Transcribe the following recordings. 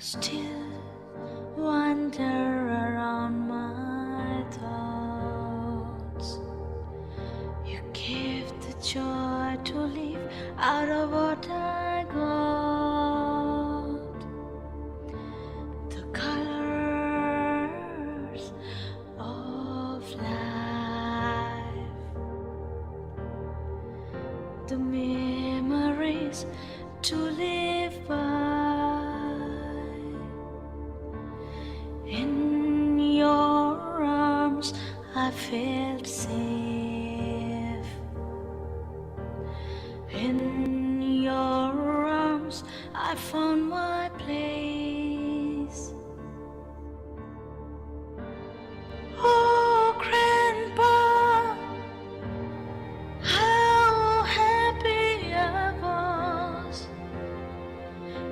still wander around my thoughts. You give the joy to live out of what I got. The colors of life, the memories to live by. In your arms I felt safe. In your arms I found my place. Oh, Grandpa, how happy I was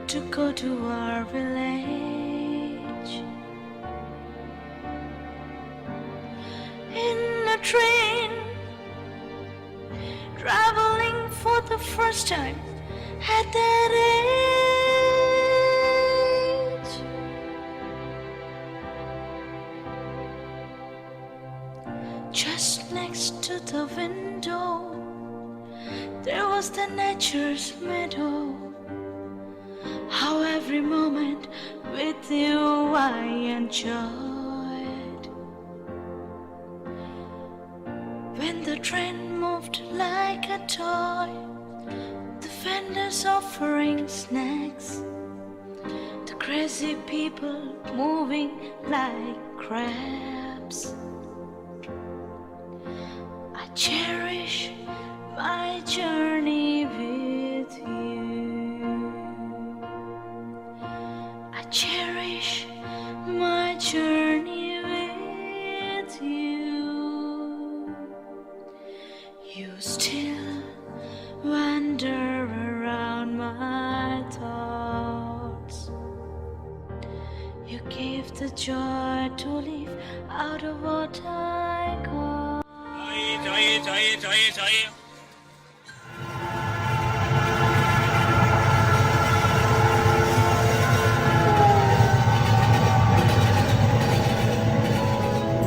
to go to our village. In a train, traveling for the first time at that age. Just next to the window, there was the nature's meadow. How every moment with you I enjoyed. When the train moved like a toy, the vendors offering snacks, the crazy people moving like crabs. I cherish my journey with you. I cherish my journey with you. You still wander around my thoughts. You give the joy to live out of what I got.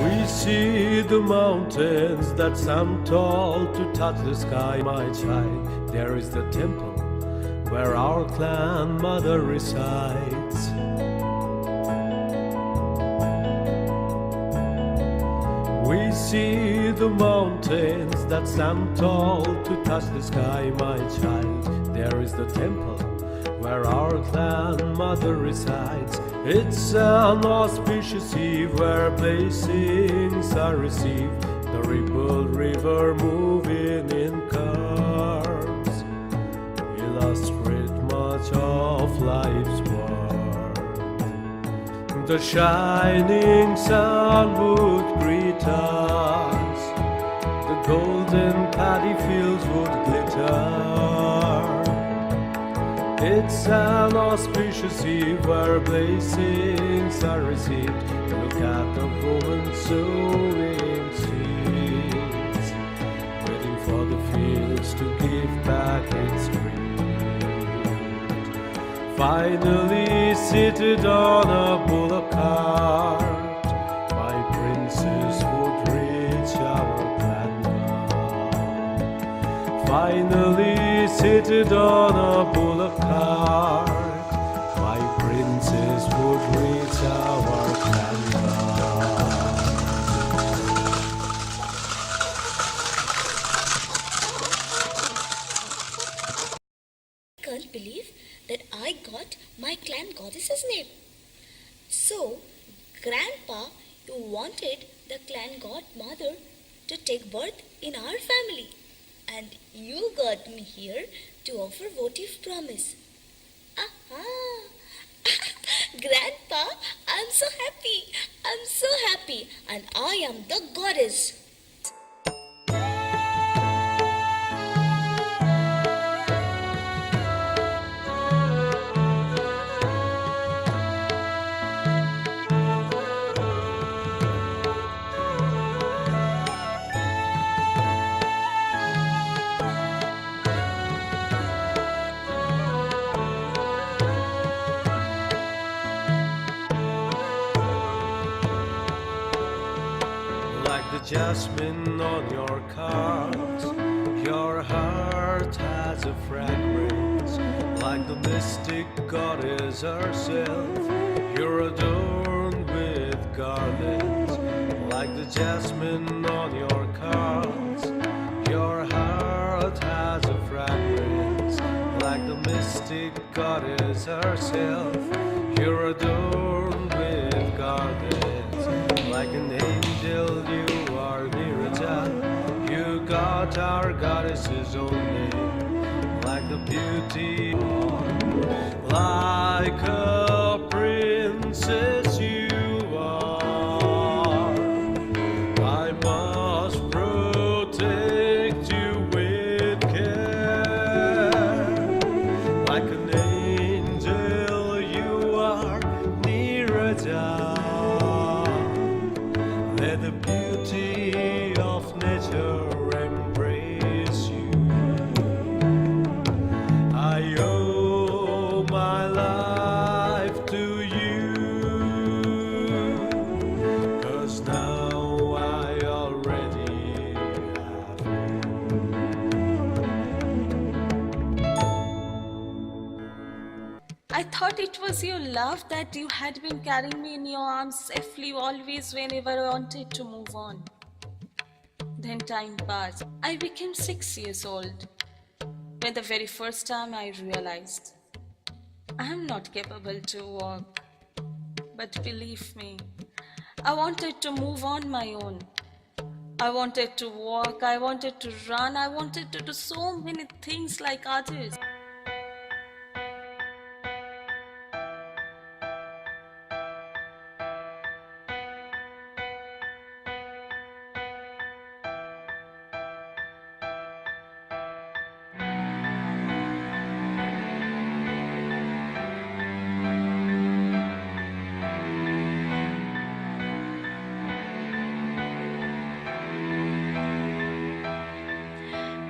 We see the mountains that stand tall to touch the sky, my child. There is the temple where our clan mother resides. We see the mountains that stand tall to touch the sky, my child. There is the temple where our clan mother resides. It's an auspicious eve where blessings are received. The rippled river moving in curves illustrate much of life's work. The shining sun would greet us, the golden paddy fields would glitter. It's an auspicious eve where blessings are received. Look at the woman sowing seeds, waiting for the fields to give back its green. Finally seated on a bullock cart, my princess would reach our granddaughter. Finally seated on a bullock cart, my princess would reach our granddaughter. I can't believe that I got my clan goddess's name. So, Grandpa, you wanted the clan godmother to take birth in our family. And you got me here to offer votive promise. Aha! Grandpa, I'm so happy. I'm so happy. And I am the goddess. jasmine on your cards. Your heart has a fragrance like the mystic goddess herself. You're adorned with garlands like the jasmine on your cards. Your heart has a fragrance like the mystic goddess herself. You're adorned with garlands like an angel. You are Neeraja. You got our goddess's own name, like the beauty, like a princess you are. I must protect you with care, like an angel you are, Neeraja. Let the beauty of nature embrace you. I owe my life to you, 'cause now I already have I thought it was your love that you had been carrying me in your arms safely always whenever I wanted to move on. Then time passed. I became 6 years old when the very first time I realized I am not capable to walk. But believe me, I wanted to move on my own. I wanted to walk, I wanted to run, I wanted to do so many things like others.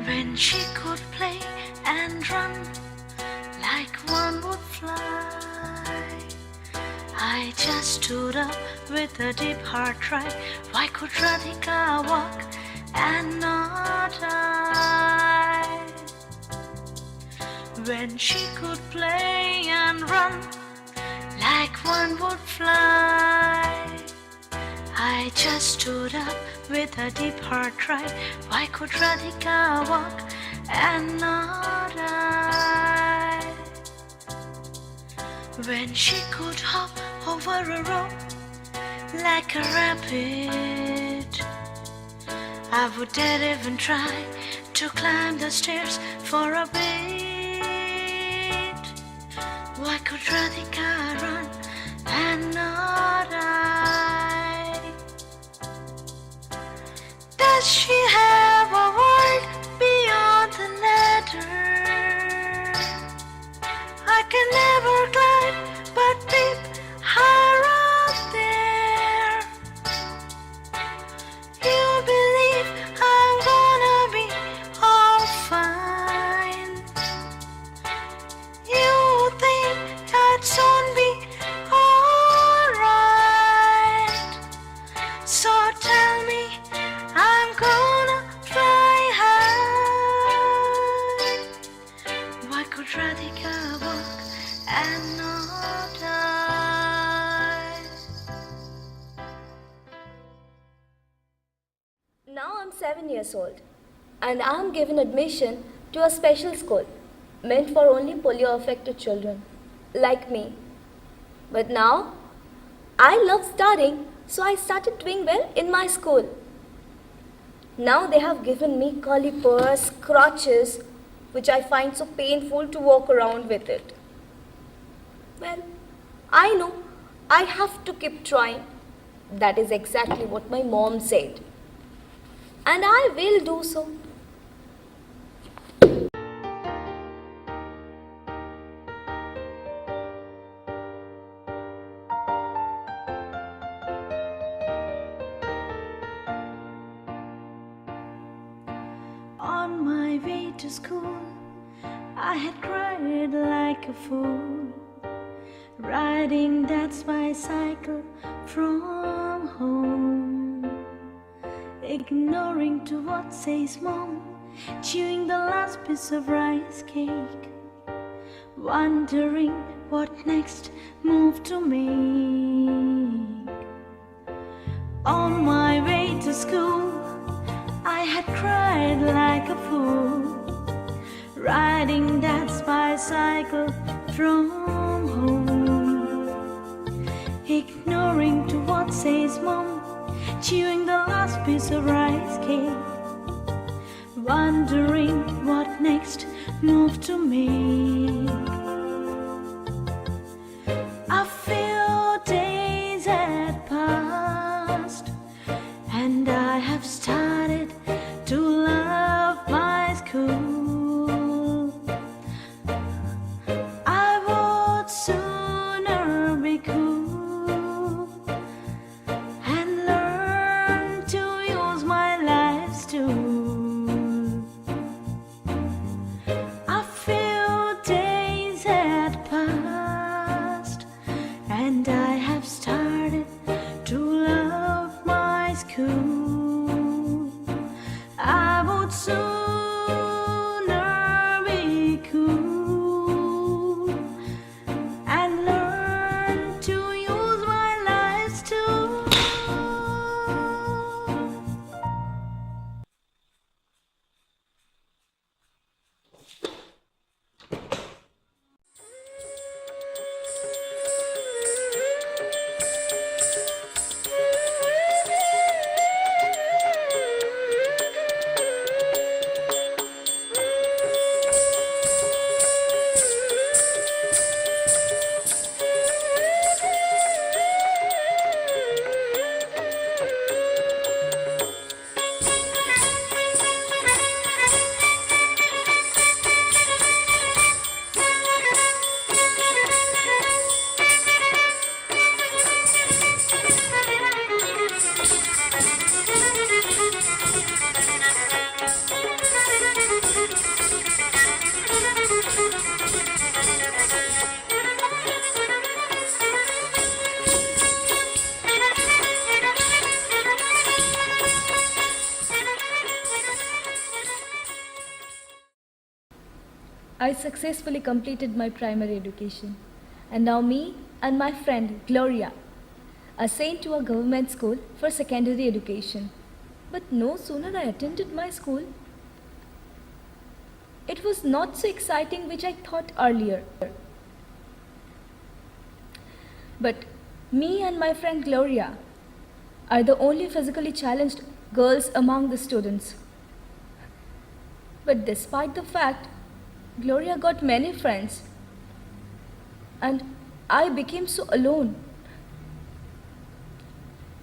When she could play and run like one would fly, I just stood up with a deep heart cry. Why could Radhika walk and not I? When she could play and run like one would fly, I just stood up with a deep heart cry. Why could Radhika walk and not I? When she could hop over a rope like a rabbit, I would dare even try to climb the stairs for a bit. Why could Radhika run and not I? Does she have a world beyond the ladder? I can never climb, but peep her up there. You believe I'm gonna be all fine. You think I'd soon be alright. So tell me, I'm gonna fly high. Why could Radhika walk and not I? Now I'm 7 years old and I'm given admission to a special school meant for only polio affected children like me. But now I love studying, so I started doing well in my school. Now they have given me calipers, crutches, which I find so painful to walk around with it. Well, I know I have to keep trying. That is exactly what my mom said. And I will do so. On my way to school, I had cried like a fool, riding that bicycle from home. ignoring to what says mom, chewing the last piece of rice cake, wondering what next move to make. On my way to school, I had cried like a fool, riding dad's bicycle from home, ignoring to what says mom, chewing the last piece of rice cake, wondering what next move to make. A few days had passed, and I have started to love my school. I would sooner be cool and learn to use my life's tool. A few days had passed, and I have started to love my school. I would sooner be cool and learn to use my life's tool. I successfully completed my primary education, and now me and my friend Gloria are sent to a government school for secondary education. But no sooner I attended my school, it was not so exciting which I thought earlier. But me and my friend Gloria are the only physically challenged girls among the students. But despite the fact, Gloria got many friends, and I became so alone.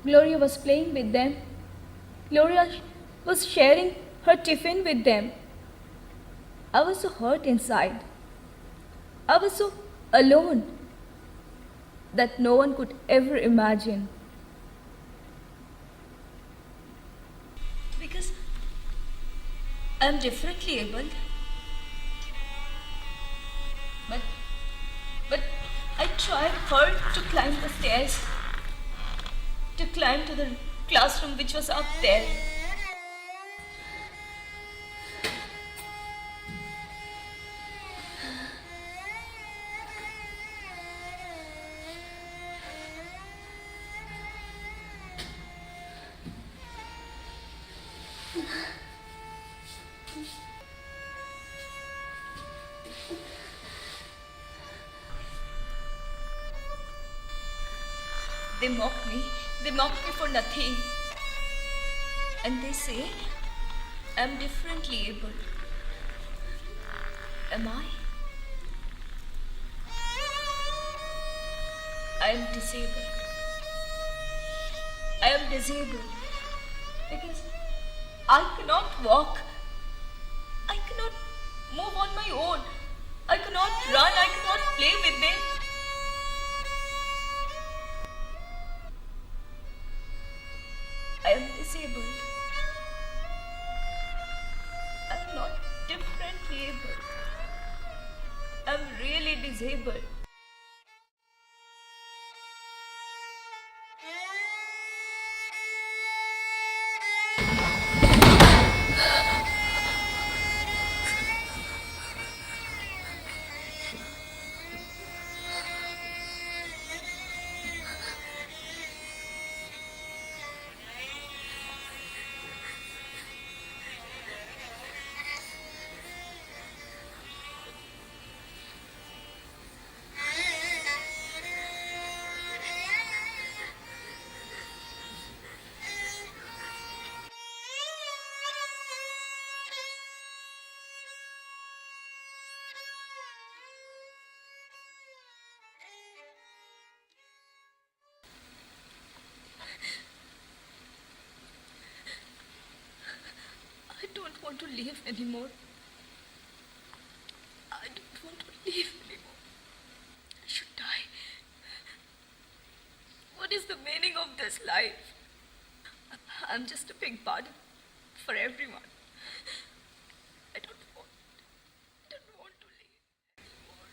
Gloria was playing with them. Gloria was sharing her tiffin with them. I was so hurt inside. I was so alone that no one could ever imagine. Because I'm differently abled. But I tried hard to climb the stairs, to climb to the classroom which was up there. They mock me for nothing. And they say I'm differently able. Am I? I am disabled. I am disabled because I cannot walk. I cannot move on my own. I cannot run. I cannot play with them. I am disabled. I'm not differently able. I'm really disabled. want to live anymore. I don't want to live anymore. I should die. What is the meaning of this life? I'm just a big burden for everyone. I don't want to live anymore.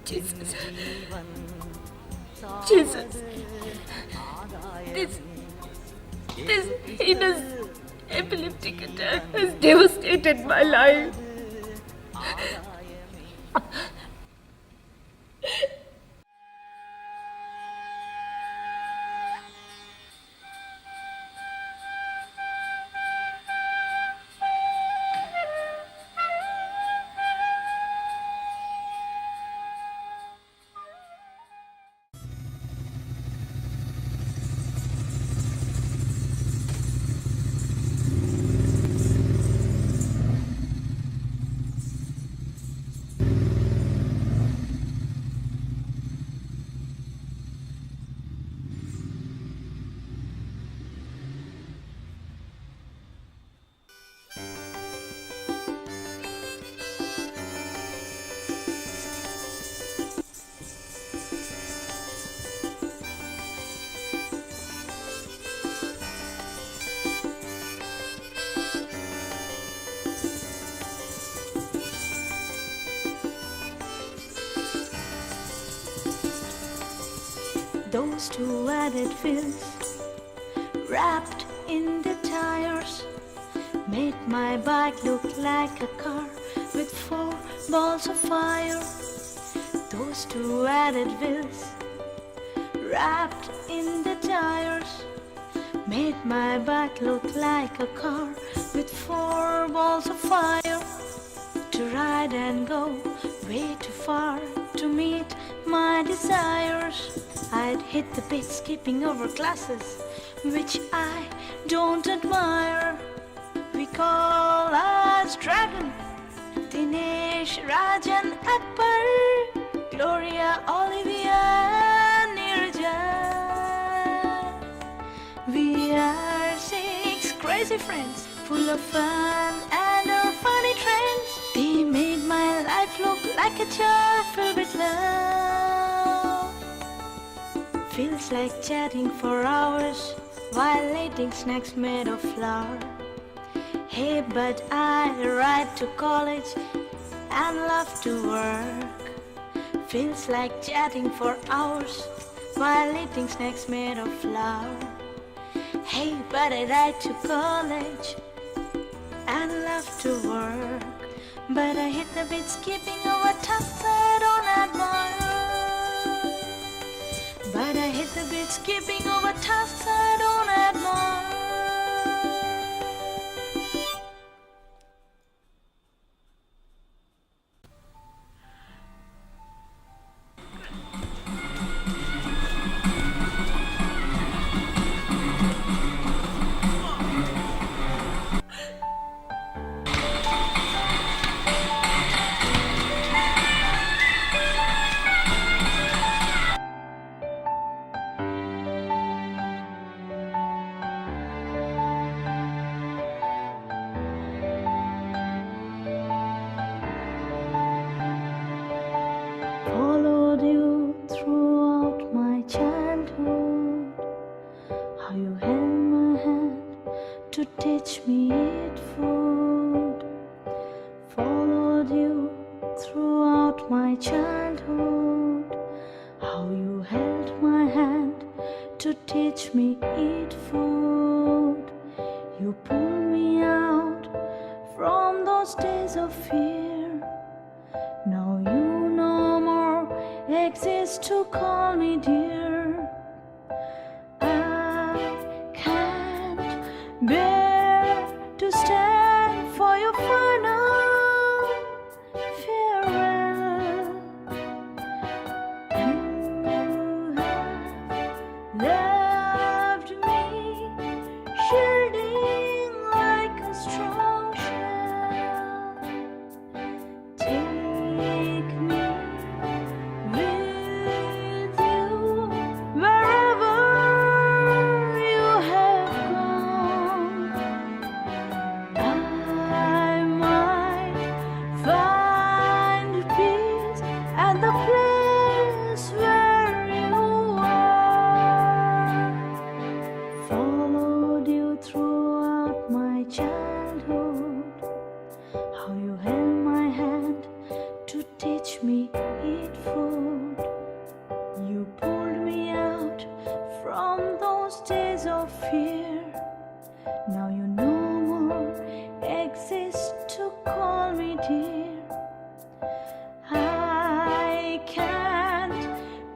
Jesus. Jesus. This heinous epileptic attack has devastated my life. Those two added wheels wrapped in the tires made my bike look like a car with 4 balls of fire. Those two added wheels wrapped in the tires made my bike look like a car with 4 balls of fire. To ride and go way too far to meet my desires. I'd hit the bit skipping over classes which I don't admire. We call us Dragon, Dinesh, Rajan, Akbar, Gloria, Olivia, Neeraja. We are crazy friends, full of fun and funny trends. They made my life look like a jar filled with love. Feels like chatting for hours while eating snacks made of flour. Hey, but I ride to college and love to work. Feels like chatting for hours while eating snacks made of flour. Hey, but I ride to college and love to work. But I hit the beat skipping over tasks I don't admire. But I hit the beat skipping over tasks I don't admire. Followed you throughout my childhood, how you held my hand to teach me eat food. Followed you throughout my childhood, how you held my hand to teach me eat food. You pulled me out from those days of fear. Now you no more exist to call me dear. I can't bear to stand for your final farewell. You have loved me, shielding like a strong shell. Take me with you wherever you have gone. I might find peace at the place where you are. Followed you throughout my childhood, how you held my hand to teach me eat food. You pulled me out from those days of fear. Now you no more exist to call me dear. I can't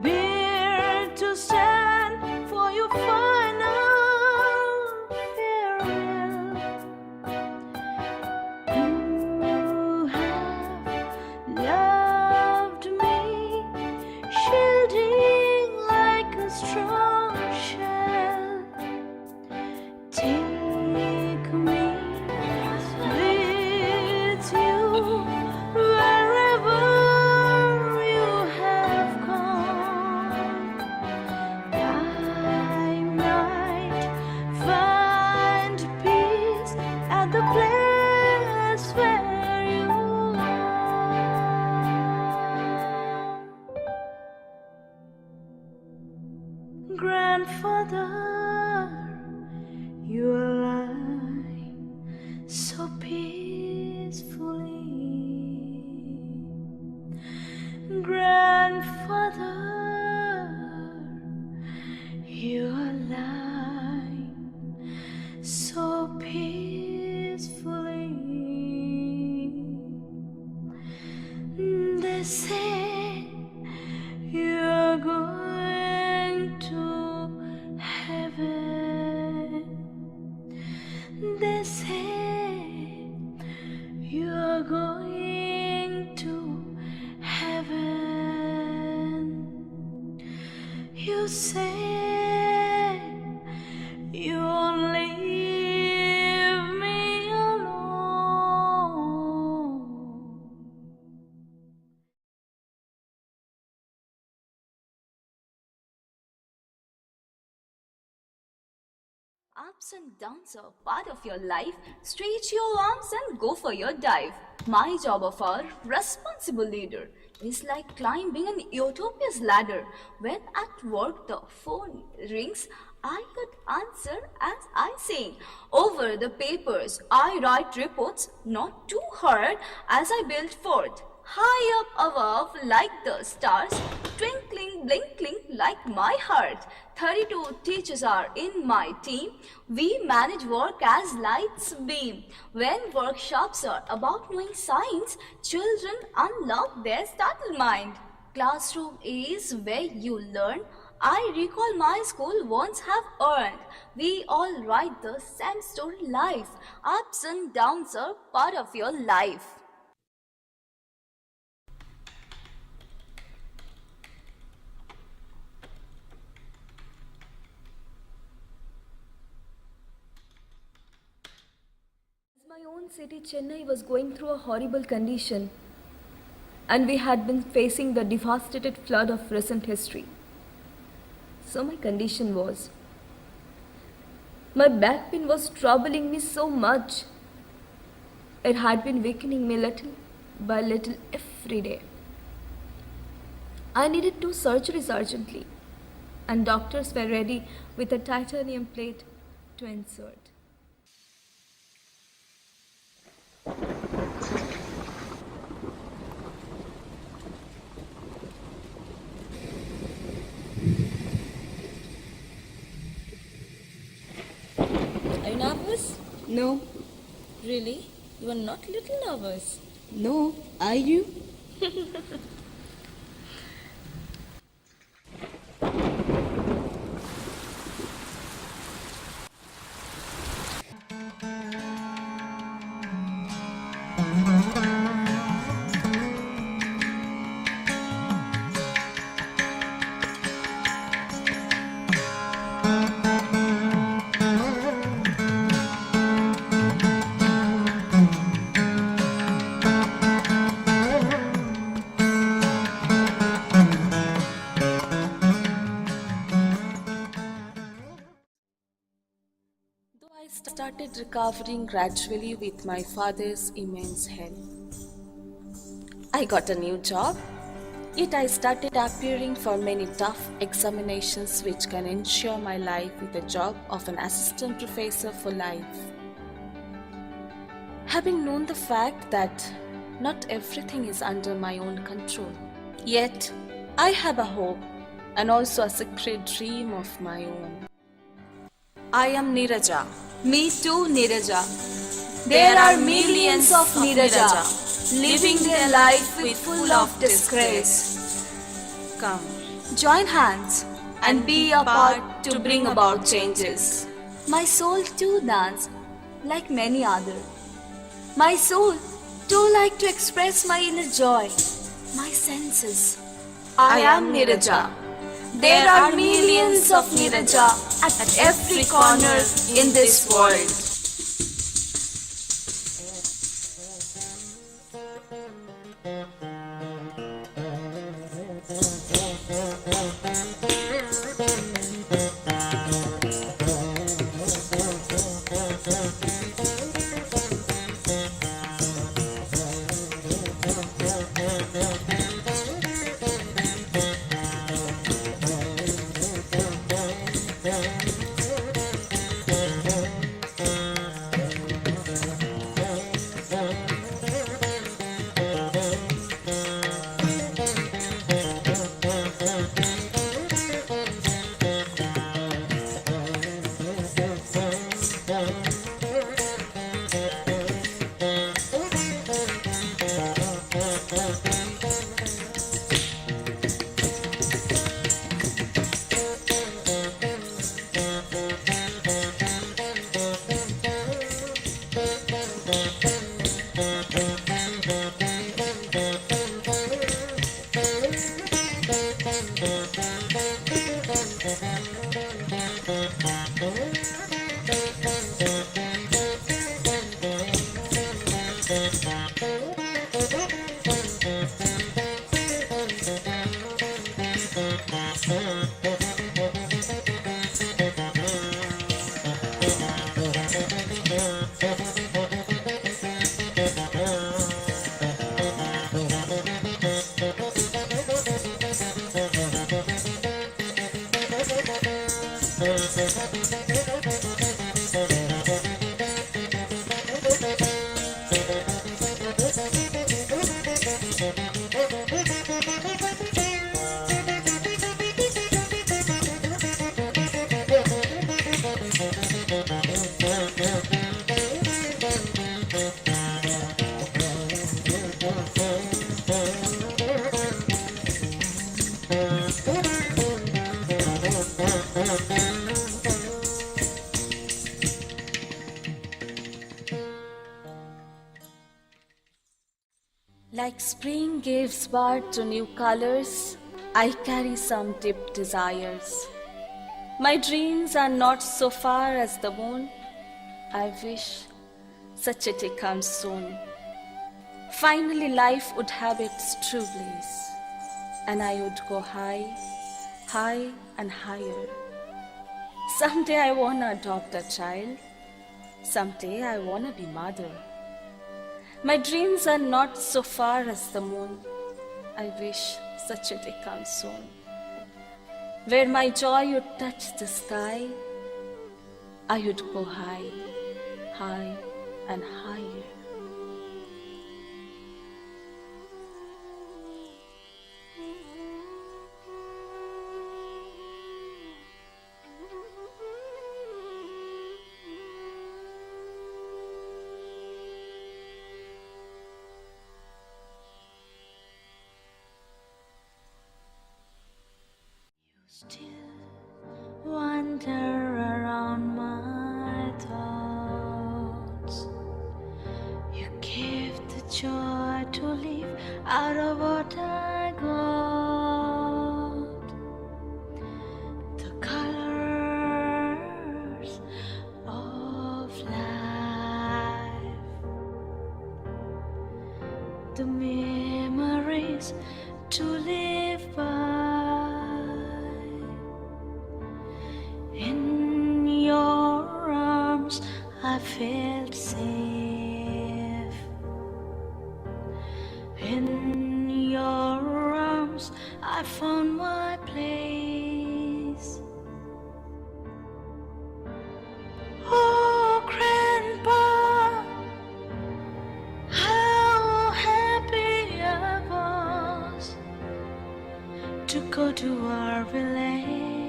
bear to stand for your final farewell. You have loved me, shielding like a strong shell. Take me with you wherever you have gone. I might find peace at the place where you are. Grandfather, you lie so peacefully. Grandfather, you lie so peacefully. They say you're going to heaven. They say you're going to heaven. You say you won't leave me alone. Ups and downs are part of your life. Stretch your arms and go for your dive. My job of a responsible leader is like climbing an utopia's ladder. When at work the phone rings, I could answer as I sing. Over the papers, I write reports, not too hard as I build forth. High up above like the stars, twinkling, blinking like my heart. 32 teachers are in my team. We manage work as lights beam. When workshops are about knowing science, children unlock their startled mind. Classroom is where you learn. I recall my school once have earned. We all write the same story life. Ups and downs are part of your life. My own city, Chennai, was going through a horrible condition, and we had been facing the devastated flood of recent history. So my condition was, my back pain was troubling me so much. It had been weakening me little by little every day. I needed 2 surgeries urgently, and doctors were ready with a titanium plate to insert. Are you nervous? No, Really? You are not little nervous. no, are you? Though I started recovering gradually with my father's immense help. I got a new job, yet I started appearing for many tough examinations which can ensure my life with the job of an assistant professor for life. Having known the fact that not everything is under my own control, yet I have a hope and also a secret dream of my own. I am Neeraja. Me too, Neeraja. There are millions of Neeraja living their life with full of disgrace. Come, join hands and be a part to bring about changes. My soul too dance like many other. My soul too like to express my inner joy. My senses. I am Neeraja. There are millions of Neeraja at every corner in this world. Like spring gives birth to new colors, I carry some deep desires. My dreams are not so far as the moon. I wish such a day comes soon. Finally, life would have its true bliss, and I would go high, high and higher. Someday I wanna adopt a child. Someday I wanna be mother. My dreams are not so far as the moon. I wish such a day comes soon, where my joy would touch the sky. I would go high, high and higher. Still wander around my thoughts. You give the joy to live out of what I got. The colors of life, the memories to live by. In your arms I felt safe. In your arms I found my place. Oh, Grandpa, how happy I was to go to our village.